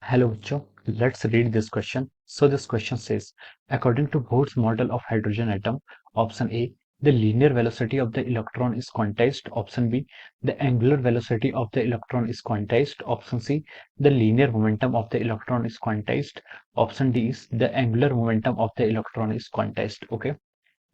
Hello, bachcho. Let's read this question. So this question says, according to Bohr's model of hydrogen atom, option A, the linear velocity of the electron is quantized. Option B, the angular velocity of the electron is quantized. Option C, the linear momentum of the electron is quantized. Option D is the angular momentum of the electron is quantized. Okay,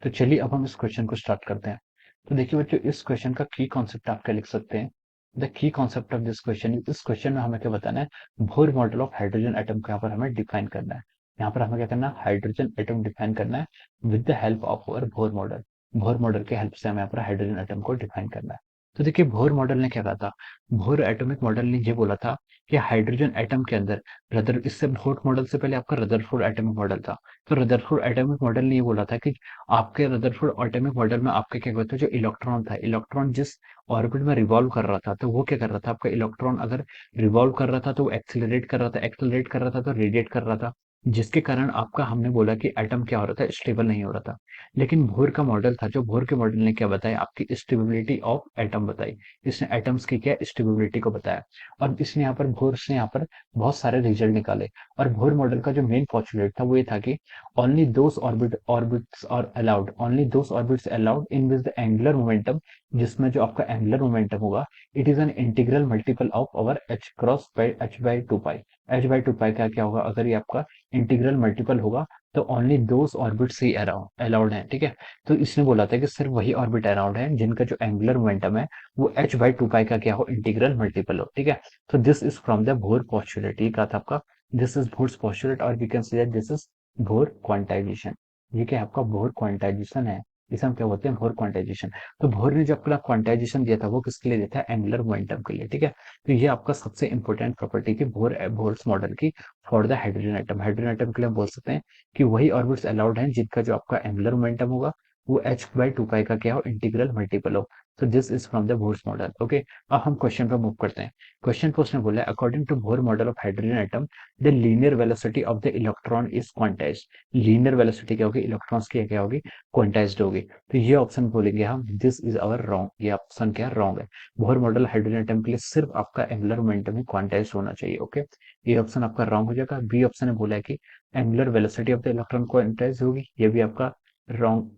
तो चलिए अब हम इस question को start करते हैं। तो देखिए बच्चों, इस क्वेश्चन का की कॉन्सेप्ट आप क्या लिख सकते हैं। The key concept of this question, इस क्वेश्चन में हमें क्या बताना है, bore model of hydrogen atom को यहाँ पर हमें डिफाइन करना है। यहाँ पर हमें क्या करना है, हाइड्रोजन एटम डिफाइन करना है with the help of our Bohr model. Bohr model के हेल्प से हमें यहाँ पर हाइड्रोजन एटम को डिफाइन करना है। तो देखिए बोर मॉडल ने क्या कहा था, बोर एटॉमिक मॉडल ने ये बोला था कि हाइड्रोजन एटम के अंदर रदर, इससे बोर मॉडल से पहले आपका रदरफोर्ड एटॉमिक मॉडल था। तो रदरफोर्ड एटॉमिक मॉडल ने ये बोला था कि आपके रदरफोर्ड एटॉमिक मॉडल में आपके क्या कहते हैं, जो इलेक्ट्रॉन था, इलेक्ट्रॉन जिस ऑर्बिट में रिवॉल्व कर रहा था, तो वो क्या कर रहा था, आपका इलेक्ट्रॉन अगर रिवॉल्व कर रहा था तो वो एक्सिलरेट कर रहा था, एक्सिलरेट कर रहा था तो रेडिएट कर रहा था, जिसके कारण आपका, हमने बोला कि एटम क्या हो रहा था, स्टेबल नहीं हो रहा था। लेकिन बोर का मॉडल था, जो बोर के मॉडल ने क्या बताया, आपकी स्टेबिलिटी ऑफ एटम बताई। इसने एटम्स की क्या स्टेबिलिटी को बताया। और इसने यहाँ पर बोर से यहाँ पर बहुत सारे रिजल्ट निकाले। और बोर मॉडल का जो मेन पोस्टुलेट था वो ये था कि only those orbits are allowed, only those orbits allowed in which the angular momentum, जिसमें जो आपका एंगुलर मोमेंटम होगा, it is an integral multiple of our H cross by H by two pi. H by two pi का क्या होगा, अगर ये आपका इंटीग्रल मल्टीपल होगा तो ओनली दोस ऑर्बिट्स ही अलाउड है। ठीक है, तो इसने बोला था कि सिर्फ वही ऑर्बिट अराउंड है जिनका जो एंगुलर मोमेंटम है वो एच बाई टू पाई का क्या हो, इंटीग्रल मल्टीपल हो। ठीक है, तो this is from the Bohr postulate. ये कहा था आपका, दिस इज बोर्स पोस्टुलेट, और we can say that this is Bohr quantization. ये क्या है, आपका बोर क्वांटाइजेशन है। इसे हम क्या बोलते हैं, बोर क्वांटाइजेशन। तो बोर ने जो अपना क्वांटाइजेशन दिया था वो किसके लिए दिया था, एंगुलर मोमेंटम के लिए। ठीक है, तो ये आपका सबसे इंपॉर्टेंट प्रॉपर्टी थी बोर्स मॉडल की for the hydrogen atom. Hydrogen atom के लिए हम बोल सकते हैं कि वही ऑर्बिट्स अलाउड हैं जिनका जो आपका एंगुलर मोमेंटम होगा वो एच बाई टू पाई का क्या हो, इंटीग्रल मल्टीपल हो। तो this is from the Bohr's model. Okay, अब हम क्वेश्चन पर मूव करते हैं। क्वेश्चन पर उसने बोला, according to Bohr model of hydrogen atom, the linear velocity of the electron is quantized. Linear velocity क्या होगी, इलेक्ट्रॉन्स की क्या होगी, क्वांटाइज्ड होगी। तो ये ऑप्शन बोलेंगे हम, दिस इज अवर रॉन्ग। ये ऑप्शन क्या रॉन्ग है। बोर मॉडल हाइड्रोजन एटम के लिए सिर्फ आपका एंगुलर मोमेंटम ही क्वांटाइज्ड होना चाहिए। ओके, ये ऑप्शन आपका रॉन्ग हो जाएगा। बी ऑप्शन ने बोला है कि angular velocity of the electron quantized होगी, ये भी आपका रॉन्ग,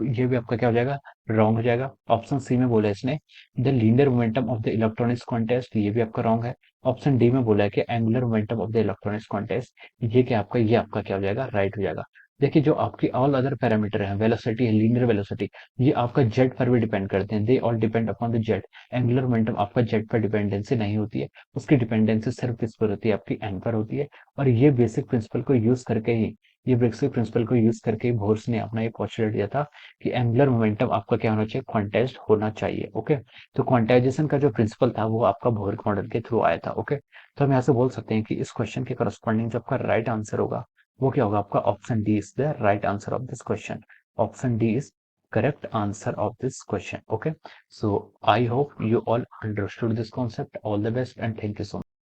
ये भी आपका क्या हो जाएगा, रॉन्ग हो जाएगा। ऑप्शन सी में बोला है इसने, the linear momentum of the electron is quantized, ये भी आपका रॉन्ग है। ऑप्शन डी में बोला है कि angular momentum of the electron is quantized, ये आपका क्या हो जाएगा, राइट हो जाएगा। देखिए, जो आपकी ऑल अदर पैरामीटर है, वेलोसिटी है, लीनियर वेलोसिटी, ये आपका जेट पर भी डिपेंड करते हैं। They all depend upon the jet. Angular momentum आपका जेट पर डिपेंडेंसी नहीं होती है, उसकी डिपेंडेंसी सिर्फ किस पर होती है, आपकी एन पर होती है। और ये बेसिक प्रिंसिपल को यूज करके ही, ये बेसिक प्रिंसिपल को यूज करके बोर्स ने अपना ये पोस्टुलेट दिया था कि एंगुलर मोमेंटम आपका क्या होना चाहिए, क्वांटाइज्ड होना चाहिए। ओके, तो क्वांटाइजेशन का जो प्रिंसिपल था वो आपका बोर मॉडल के थ्रू आया था। ओके, तो हम यहाँ से बोल सकते हैं कि इस क्वेश्चन के करस्पॉन्डिंग जो आपका राइट आंसर होगा वो क्या होगा, आपका option D is the right answer of this question. Option D is correct answer of this question. Okay, so I hope you all understood this concept. All the best and thank you so much.